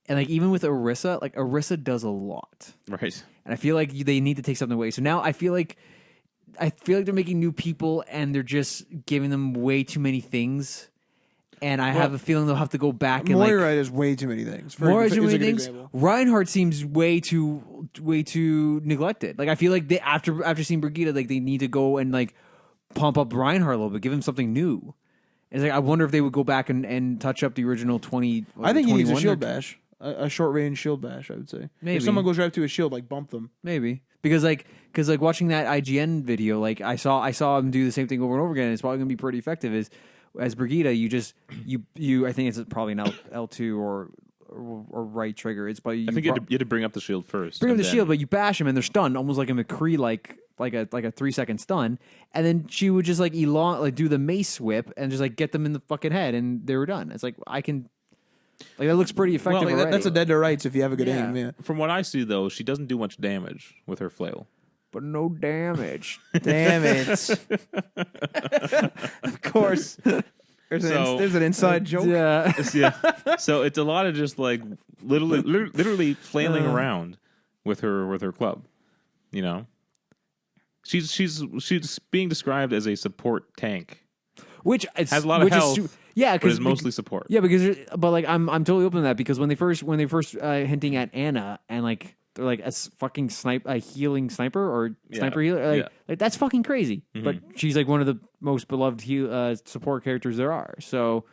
And like even with Orisa, like Orisa does a lot. Right. And I feel like they need to take something away. So now I feel like they're making new people and they're just giving them way too many things. And I have a feeling they'll have to go back and Moira does way too many things. Moira does too many things. Reinhardt seems way too neglected. Like I feel like after seeing Brigitte, like they need to go and like pump up Reinhardt a little bit, give him something new. It's like I wonder if they would go back and touch up the original 20. I think he needs a shield bash. A short range shield bash, I would say. Maybe if someone goes right up to a shield, like bump them. Maybe because watching that IGN video, like I saw him do the same thing over and over again. And it's probably gonna be pretty effective. As Brigitte, you I think it's probably an L2 or right trigger. It's probably I think you had to bring up the shield first. Bring up the shield, but you bash them and they're stunned, almost like a McCree like a 3-second stun. And then she would just like do the mace whip and just like get them in the fucking head, and they were done. It's like I can. Like that looks pretty effective. Well, that's a dead to rights if you have a good aim. Yeah. From what I see, though, she doesn't do much damage with her flail. But no damage. Damn it! Of course, there's an inside joke. Yeah. So it's a lot of just like literally flailing around with her club. You know, she's being described as a support tank, which has a lot of health. Yeah, because it's mostly support. Yeah, but like I'm totally open to that because when they first hinting at Anna and like they're like a fucking healing sniper or sniper healer, like that's fucking crazy. Mm-hmm. But she's like one of the most beloved support characters there are. So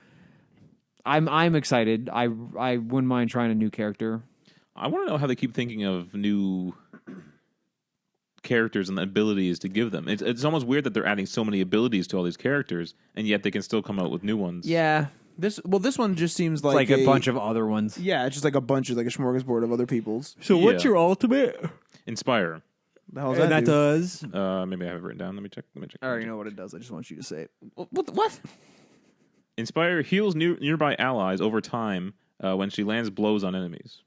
I'm excited. I wouldn't mind trying a new character. I want to know how they keep thinking of new characters and the abilities to give them. It's almost weird that they're adding so many abilities to all these characters, and yet they can still come out with new ones. Yeah. This one just seems like a bunch of other ones. Yeah, it's just like a bunch of like a smorgasbord of other people's. So what's your ultimate? Inspire. The hell that does? Maybe I have it written down. Let me check. I already know what it does. I just want you to say it. What? Inspire heals nearby allies over time when she lands blows on enemies.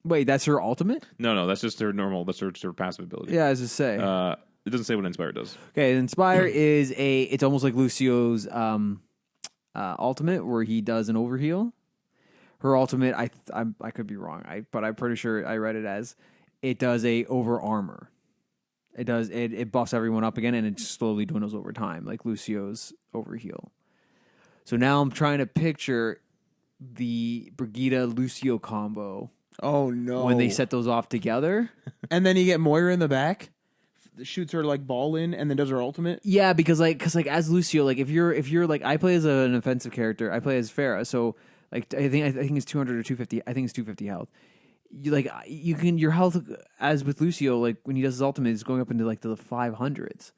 Wait, that's her ultimate? No, that's just her normal. That's her passive ability. Yeah, as I say. It doesn't say what Inspire does. Okay, Inspire is it's almost like Lucio's ultimate, where he does an overheal. Her ultimate, I could be wrong, but I'm pretty sure I read it as it does a over armor. It buffs everyone up again, and it slowly dwindles over time, like Lucio's overheal. So now I'm trying to picture the Brigitte Lucio combo. Oh no! When they set those off together, and then you get Moira in the back, shoots her like ball in, and then does her ultimate. Yeah, because as Lucio, like if you're like I play as an offensive character, I play as Fara, so like I think it's 200 or 250. I think it's 250 health. Your health as with Lucio, like when he does his ultimate, is going up into like the 500s.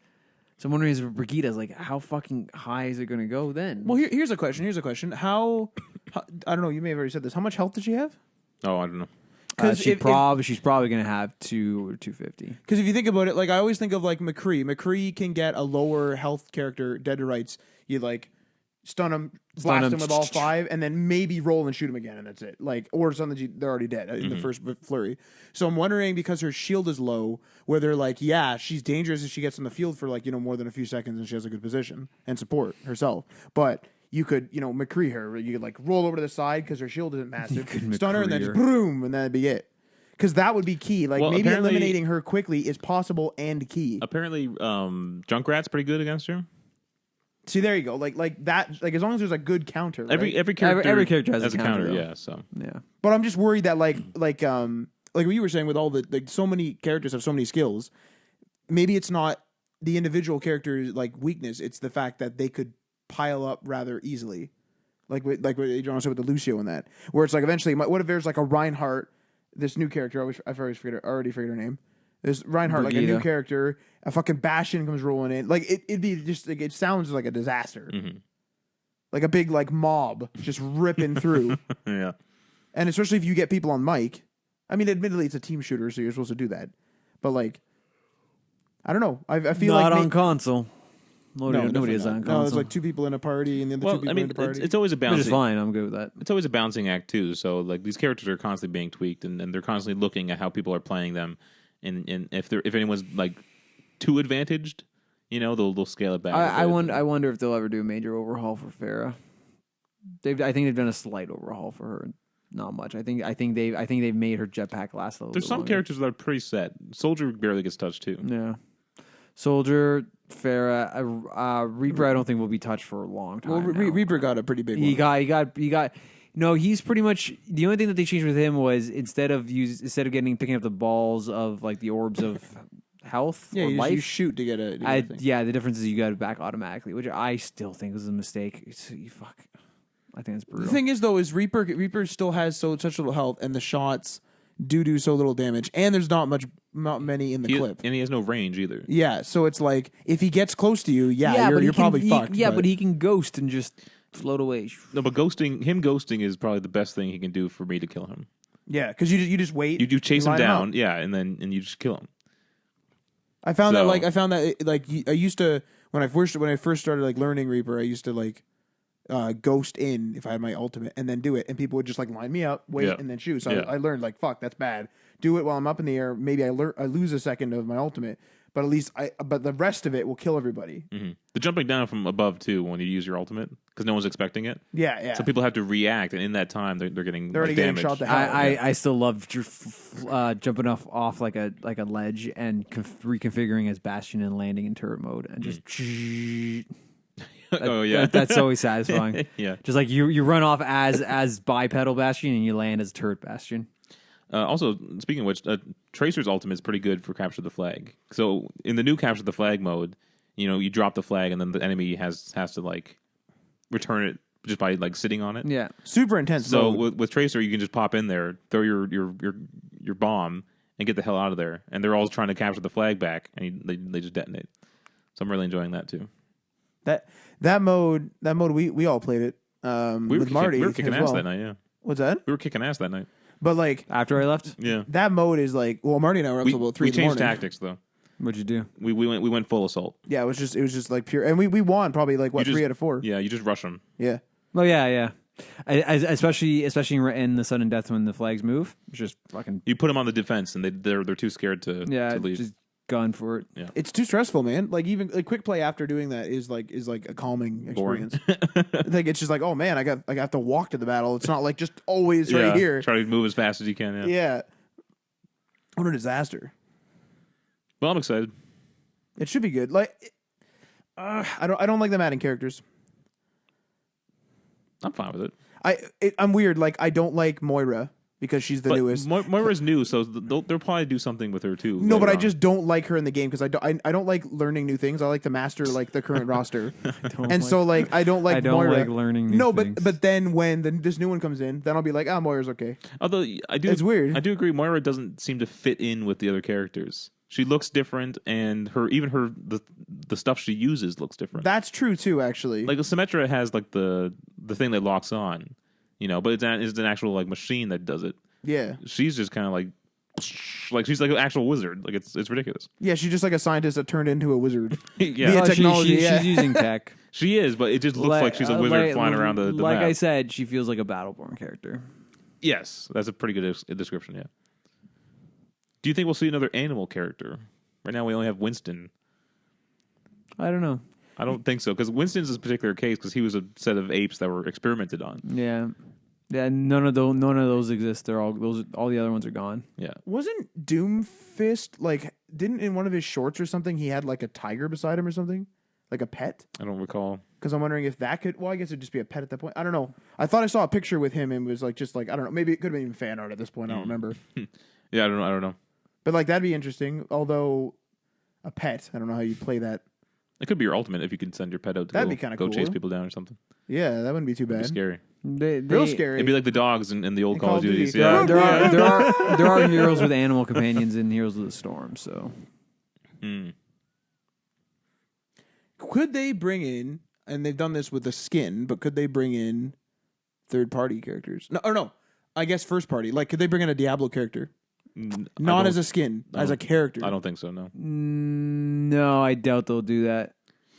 So I'm wondering, as Brigitte, is like how fucking high is it going to go then? Well, here's a question. How I don't know. You may have already said this. How much health did she have? Oh, I don't know. She's probably going to have 250. Because if you think about it, like I always think of like McCree. McCree can get a lower health character dead to rights. You like stun him, blast him with all 5, and then maybe roll and shoot him again, and that's it. Like or something, they're already dead in the first flurry. So I'm wondering, because her shield is low, where they're like, yeah, she's dangerous if she gets in the field for like more than a few seconds, and she has a good position and support herself, but. You could, McCree her. You could, like, roll over to the side because her shield isn't massive. Stun her and then just boom, and that'd be it. Because that would be key. Like, maybe eliminating her quickly is possible and key. Apparently, Junkrat's pretty good against her. See, there you go. Like that. Like, as long as there's a good counter. Right? Every character has a counter. Yeah. So yeah. But I'm just worried that like like what you were saying with all the like so many characters have so many skills. Maybe it's not the individual character's like weakness; it's the fact that they could pile up rather easily, like what Adrian said with the Lucio and that, where it's like eventually, what if there's like a Reinhardt, this new character? I've already figured her name. There's Reinhardt, like a new character. A fucking Bastion comes rolling in. Like it'd be just like it sounds like a disaster, like a big like mob just ripping through. Yeah, and especially if you get people on mic. I mean, admittedly, it's a team shooter, so you're supposed to do that, but like. I don't know. I feel not like on console. Nobody is on console. No, there's like two people in a party, and the other two people in a party. It's always a balancing. Which is fine. I'm good with that. It's always a balancing act too. So like these characters are constantly being tweaked, and they're constantly looking at how people are playing them, and if anyone's like too advantaged, they'll scale it back. I wonder if they'll ever do a major overhaul for Fara. I think they've done a slight overhaul for her. Not much. I think they've made her jetpack last a little. There's some characters that are pretty set. Soldier barely gets touched too. Yeah. Soldier, Fara, Reaper. I don't think will be touched for a long time. Well, Reaper got a pretty big one. He got. No, he's pretty much the only thing that they changed with him was instead of picking up the balls of like the orbs of health or life, you shoot to get a. The difference is you got it back automatically, which I still think was a mistake. I think it's brutal. The thing is, though, is Reaper still has such little health, and the shots do so little damage, and there's not many in the clip, and he has no range either. Yeah, so it's like if he gets close to you, you're probably fucked. But he can ghost and just float away. No, but ghosting is probably the best thing he can do for me to kill him. Yeah, because you just wait. You chase him down, and you just kill him. I found that I used to when I first started like learning Reaper, I used to like. Ghost in if I had my ultimate and then do it, and people would just like line me up, wait, and then shoot. So I learned like fuck, that's bad. Do it while I'm up in the air. Maybe I lose a second of my ultimate, but at least but the rest of it will kill everybody. Mm-hmm. The jumping down from above too when you use your ultimate because no one's expecting it. Yeah. So people have to react, and in that time they're getting already getting damage. shot to hell. I still love jumping off like a ledge and reconfiguring as Bastion and landing in turret mode and just. That's always satisfying. Yeah, just like you run off as bipedal Bastion and you land as turret Bastion. Also, speaking of which, Tracer's ultimate is pretty good for capture the flag. So in the new capture the flag mode, you drop the flag and then the enemy has to like return it just by like sitting on it. Yeah, super intense. So with Tracer, you can just pop in there, throw your bomb, and get the hell out of there. And they're all trying to capture the flag back, and they just detonate. So I'm really enjoying that too. That mode, we all played it. With Marty, we were kicking ass that night. Yeah, what's that? We were kicking ass that night. But like after I left, yeah, that mode is like Marty and I were up till about 3 in the morning. We changed tactics though. What'd you do? We went full assault. Yeah, it was just like pure, and we won probably like 3 out of 4. Yeah, you just rush them. Yeah. Oh yeah. Especially in the sudden death when the flags move, it's just fucking. You put them on the defense, and they're too scared to leave. Just gun for it. Yeah. It's too stressful, man. Like even like quick play after doing that is like a calming experience. Like it's just like, oh man, I have to walk to the battle. It's not like just always right here. Try to move as fast as you can. Yeah. What a disaster. Well, I'm excited. It should be good. Like I don't like them adding characters. I'm fine with it. I'm weird. Like I don't like Moira. Because she's the newest. Moira's new, so they'll probably do something with her too. No, but I just don't like her in the game because I don't like learning new things. I like to master like the current roster, so like I don't like Moira. Like learning new things. but then when this new one comes in, then I'll be like, Moira's okay. Although it's weird. I do agree. Moira doesn't seem to fit in with the other characters. She looks different, and the stuff she uses looks different. That's true too, actually. Like Symmetra has like the thing that locks on. But it's an actual like machine that does it. Yeah, she's just kind of like she's like an actual wizard. Like it's ridiculous. Yeah, she's just like a scientist that turned into a wizard. Yeah, via technology. She's using tech. She is, but it just looks like she's a wizard flying around the like map. I said, she feels like a Battleborn character. Yes, that's a pretty good description. Yeah. Do you think we'll see another animal character? Right now, we only have Winston. I don't know. I don't think so, because Winston's a particular case because he was a set of apes that were experimented on. Yeah, none of those exist. All the other ones are gone. Yeah, wasn't Doomfist like didn't in one of his shorts or something he had like a tiger beside him or something, like a pet? I don't recall. Because I'm wondering if that could. Well, I guess it'd just be a pet at that point. I don't know. I thought I saw a picture with him and was like just like I don't know. Maybe it could have been even fan art at this point. I don't remember. Yeah, I don't know. But like that'd be interesting. Although a pet, I don't know how you play that. It could be your ultimate if you could send your pet out to That'd be kinda go cool. chase people down or something. Yeah, that wouldn't be too It'd bad. be scary. Real scary. It'd be like the dogs in the old In Call of Duty. Duty. Yeah. There are heroes with animal companions in Heroes of the Storm. So could they bring in? And they've done this with the skin, but could they bring in third-party characters? No. I guess first-party. Like, could they bring in a Diablo character? Not as a skin, as a character. I don't think so. No. no, I doubt they'll do that.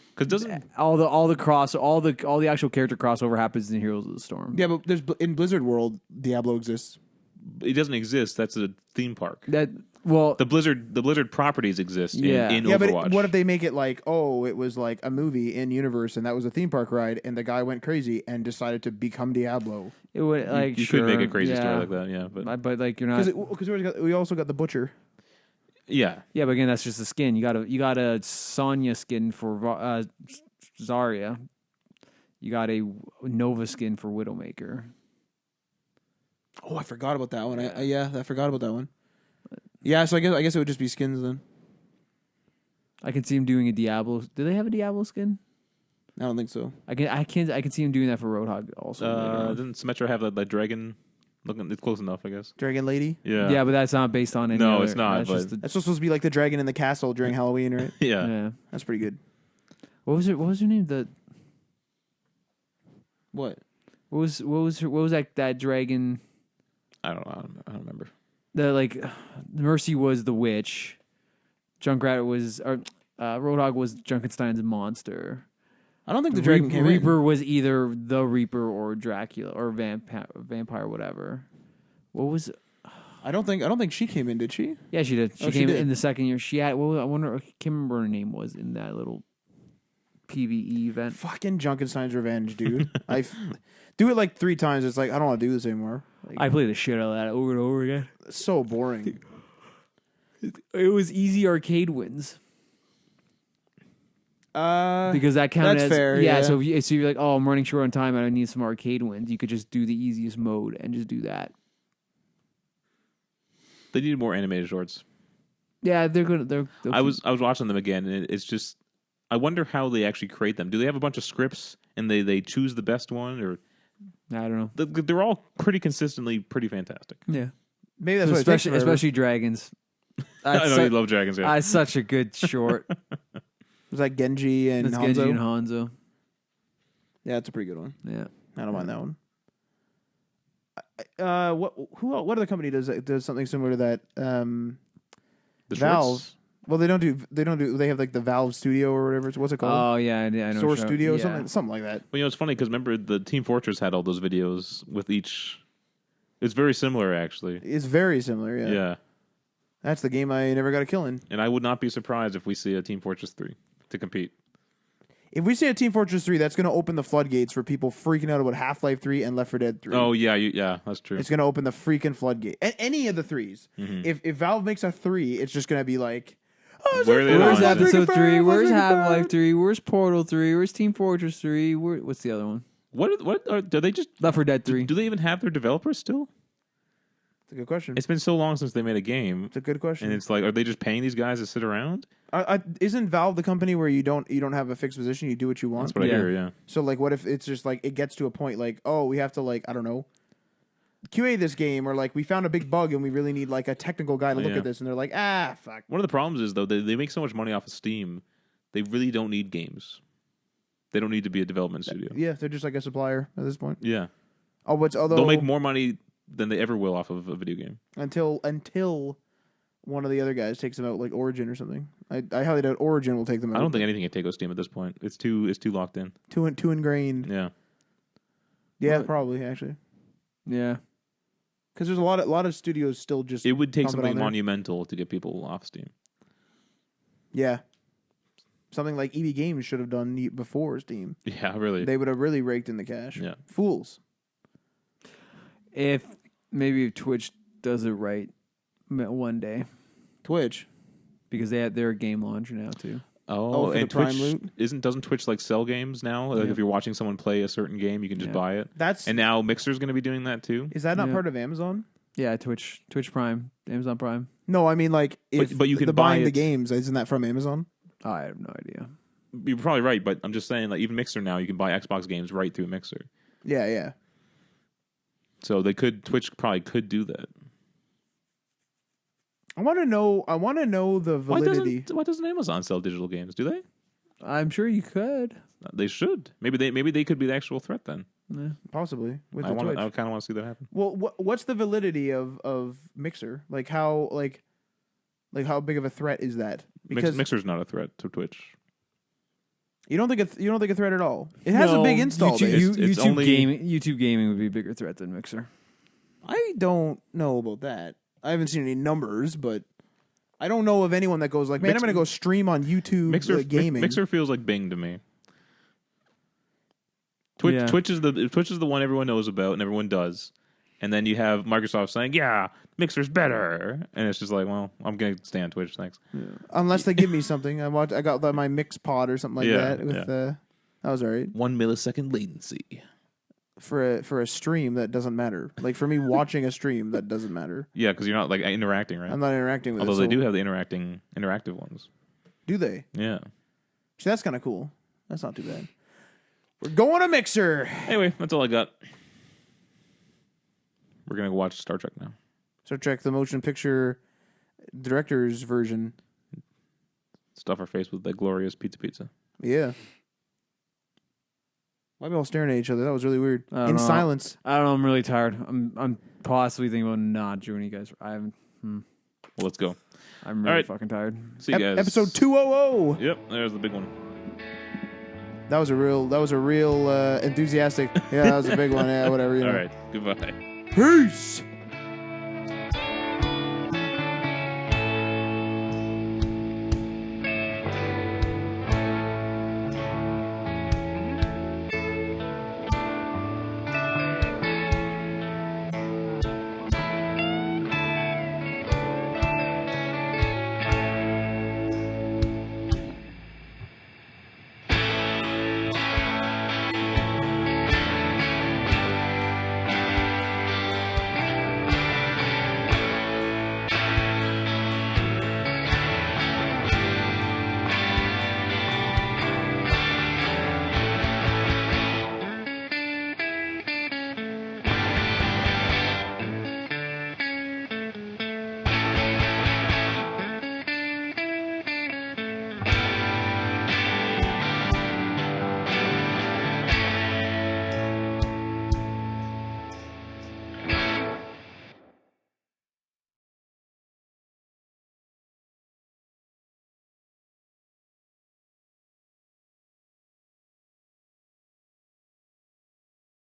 Because doesn't all the actual character crossover happens in Heroes of the Storm. Yeah, but there's in Blizzard World, Diablo exists. it doesn't exist? That's a theme park. Well, The Blizzard properties exist Yeah. in Yeah, Overwatch. but what if they make it like, oh, it was like a movie in universe, and that was a theme park ride, and the guy went crazy and decided to become Diablo? it would like you sure, could make a crazy yeah. story like that, yeah. But like you're not. Because we also got the Butcher. yeah, Yeah, but again, that's just a skin. You got a Sonya skin for Zarya. You got a Nova skin for Widowmaker. Oh, I forgot about that one. I forgot about that one. Yeah, so I guess it would just be skins then. I can see him doing a Diablo. Do they have a Diablo skin? I don't think so. I can see him doing that for Roadhog also. later on. didn't Symmetra have that dragon? Looking, it's close enough, I guess. Dragon Lady. Yeah, Yeah, but that's not based on any. No, other- it's not, That's but- just the- That's supposed to be like the dragon in the castle during Halloween, right? yeah. yeah. That's pretty good. What was her name? What? What was that dragon? I don't remember. Mercy was the witch. Junkrat was Roadhog was Junkenstein's monster. I don't think the dragon came Reaper was either the Reaper or Dracula or vampire, whatever. What was? I don't think she came in, did she? Yeah, she did. She she came did. in the second year. She had. Well, I wonder. I can't remember what her name was in that little PVE event. Fucking Junkenstein's Revenge, dude. I do it like 3 times. It's like I don't want to do this anymore. Like, I played the shit out of that over and over again. it's so boring. It was easy arcade wins. Because that counted that's as fair, yeah. yeah. So you're like, oh, I'm running short on time and I need some arcade wins. You could just do the easiest mode and just do that. They needed more animated shorts. Yeah, they're good. I was watching them again, and it's just I wonder how they actually create them. Do they have a bunch of scripts and they choose the best one, or I don't know. they're all pretty consistently pretty fantastic. Yeah, Maybe that's what it takes forever. especially dragons. I know you love dragons. Yeah. That's such a good short. Was that Genji and That's Hanzo? Genji and Hanzo. Yeah, it's a pretty good one. Yeah. I don't mind that one. What other company does something similar to that? The Valve. shorts? Well, they don't do. They have like the Valve Studio or whatever. What's it called? Oh yeah, I know. Source show. Studio, Yeah. something like that. Well, it's funny because remember the Team Fortress had all those videos with each. It's very similar, actually. It's very similar. Yeah. Yeah, That's the game I never got a kill in. and I would not be surprised if we see a Team Fortress 3 to compete. If we see a Team Fortress 3, that's going to open the floodgates for people freaking out about Half-Life 3 and Left 4 Dead 3. Oh yeah, yeah, that's true. It's going to open the freaking floodgate. Any of the 3s. Mm-hmm. If Valve makes a 3, it's just going to be like, oh, Where are they Where's launching? Episode 3? Where's Half-Life 3? 3? Where's Portal 3? Where's Team Fortress 3? What's the other one? Do they just Left 4 Dead 3. do they even have their developers still? It's a good question. It's been so long since they made a game, It's a good question. and it's like, are they just paying these guys to sit around? Isn't Valve the company where you don't have a fixed position, you do what you want? That's what I Yeah. hear. Yeah. So like, what if it's just like it gets to a point like, oh, we have to like, I don't know, QA this game, or like we found a big bug and we really need like a technical guy to look Yeah. at this, and they're like, fuck. One of the problems is though they make so much money off of Steam, they really don't need games. They don't need to be a development studio. Yeah, they're just like a supplier at this point. Yeah, Although they'll make more money than they ever will off of a video game. until one of the other guys takes them out, like Origin or something. I highly doubt Origin will take them out. I don't think anything can take Steam at this point. It's too locked in. too ingrained. Yeah. Yeah, What? probably actually, Yeah. because there's a lot of studios still just. It would take dump it on something there. monumental to get people off Steam. Yeah, something like EB Games should have done before Steam. Yeah, really. They would have really raked in the cash. Yeah. Fools. If Twitch does it right one day, Twitch. because they have their game launcher now too. Oh, for and the Prime Twitch loot? doesn't Twitch like sell games now? Like Yeah. if you're watching someone play a certain game, you can just Yeah. buy it. That's And now Mixer's going to be doing that too. is that not Yeah. part of Amazon? Yeah, Twitch Prime, Amazon Prime. No, I mean like if but you can the buy buying the it- games, isn't that from Amazon? I have no idea. You're probably right, but I'm just saying, like even Mixer now, you can buy Xbox games right through Mixer. Yeah, yeah. So Twitch probably could do that. I want to know the validity. Why doesn't Amazon sell digital games? Do they? I'm sure you could. They should. Maybe they could be the actual threat then. Yeah, possibly with I the Twitch. kind of want to see that happen. Well, what's the validity of Mixer? Like how how big of a threat is that? Because Mixer's not a threat to Twitch. you don't think a threat at all. It has a big install YouTube, base. YouTube gaming would be a bigger threat than Mixer. I don't know about that. I haven't seen any numbers, but I don't know of anyone that goes like, man, I'm going to go stream on YouTube gaming. Mixer feels like Bing to me. Twitch is the one everyone knows about and everyone does, and then you have Microsoft saying, "Yeah, Mixer's better," and it's just like, well, I'm gonna stay on Twitch, thanks. Yeah. Unless they give me something, I got my Mix Pod or something like that. With that was all right. 1 millisecond latency for a stream that doesn't matter. Like for me watching a stream that doesn't matter. Yeah, because you're not like interacting, right? I'm not interacting with. Although they do have the interactive ones. Do they? Yeah. See, that's kind of cool. That's not too bad. We're going to Mixer. Anyway, that's all I got. We're going to go watch Star Trek now. Star Trek, the motion picture director's version. Stuff our face with the glorious pizza. Yeah. Why are we all staring at each other? That was really weird. In silence. I don't know. I'm really tired. I'm possibly thinking about not joining you guys. I haven't. Well, let's go. I'm really fucking tired. See you guys. Episode 200. Yep, there's the big one. That was a real enthusiastic. Yeah, that was a big one. Yeah, whatever. All right. Goodbye. Peace.